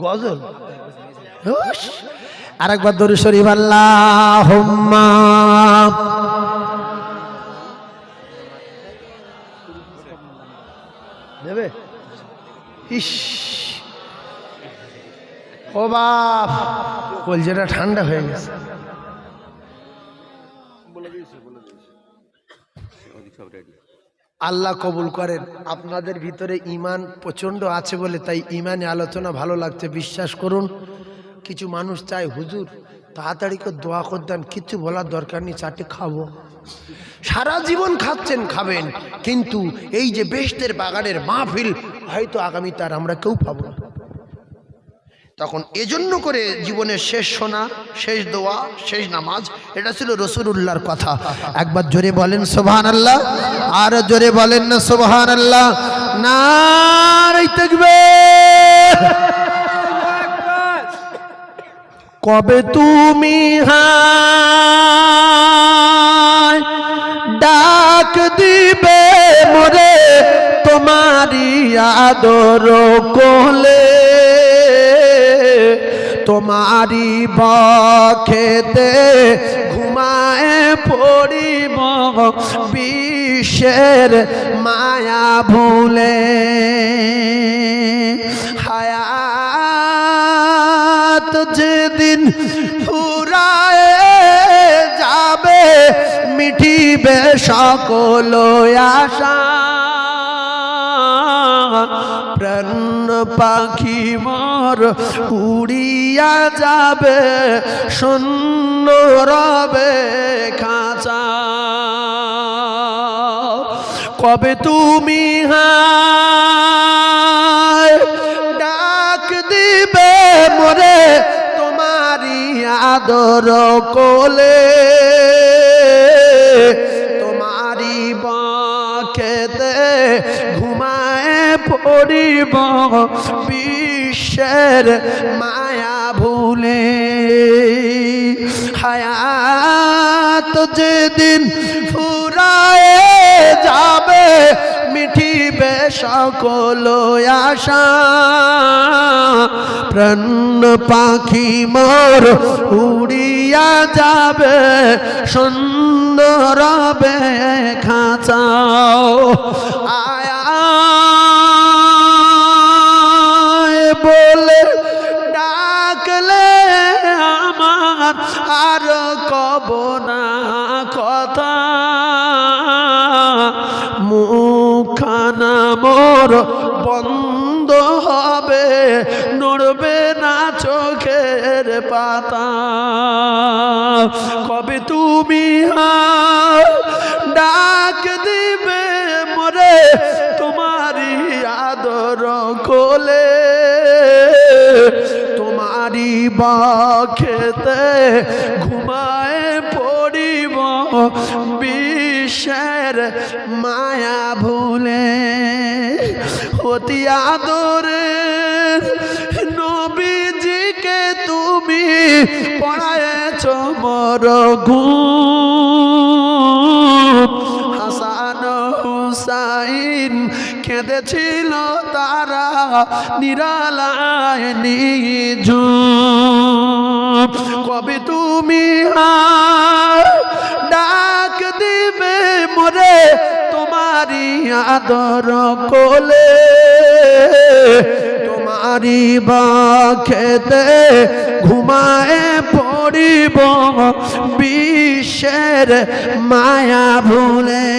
গজল। আরেকবার দরুদ শরীফ আল্লাহুম্মা দেবে। ইস ও বাপ, কলজেটা ঠান্ডা হয়ে গেছে। আল্লাহ কবুল করেন। আপনাদের ভিতরে ঈমান প্রচণ্ড আছে বলে তাই ঈমানে আলোচনা ভালো লাগছে। বিশ্বাস করুন, কিছু মানুষ চায় হুজুর তাড়াতাড়ি করে দোয়া করে দেন, কিছু বলার দরকার নেই, চারটে খাবো। সারা জীবন খাচ্ছেন, খাবেন, কিন্তু এই যে বেহেশতের বাগানের মাহফিল হয়তো আগামী তার আমরা কেউ পাবো না। তখন এজন্য করে জীবনের শেষ শোনা, শেষ দোয়া, শেষ নামাজ, এটা ছিল রাসূলুল্লাহর কথা। একবার জোরে বলেন সুবহানাল্লাহ, আর জোরে বলেন না সুবহানাল্লাহ। নারে তাকবীর। কবে তুমি হায় ডাক দিবে মোরে তোমারি আদর কোলে, তোমারি বক্ষেতে ঘুমায় পড়িব বিশ্বের মায়া ভুলে। হায়াত যেদিন ফুরায় যাবে মিটিবে সকল আশা, প্রাণ পাখি মোর উড়িয়া যাবে শূন্য রবে খাঁচা। কবে তুমি হায় ডাক দিবে মোরে তোমারি আদর কোলে, তোমারি বক্ষেতে ঘুমায় পড়িব বিশ্বের মায়া ভুলে। হায়াত যেদিন ফুরায় যাবে মিটিবে সকল আশা, প্রাণ পাখি মোর উড়িয়া যাবে শূন্য রবে খাঁচা। আয়া বলে ডাকলে আমার আর কব না কথা, মুখখানা মোর বন্ধ হবে নড়বে না চোখের পাতা। কবে তুমি ডাক দিবে মোরে তোমারি আদর কোলে, তোমারি বক্ষেতে ঘুমায় পড়িব বিশ্বের মায়া ভুলে। অতি আদরের নবীজিকে তুমি পড়ায়েছ মোর ঘুম, হাসান হুসাইন কেঁদেছিল তারা নিরালায় নিঝুম। কবে তুমি ডাক দিবে মোরে তোমারি আদর কোলে, তোমারি বক্ষেতে ঘুমায় পড়িব বিশ্বের মায়া ভুলে।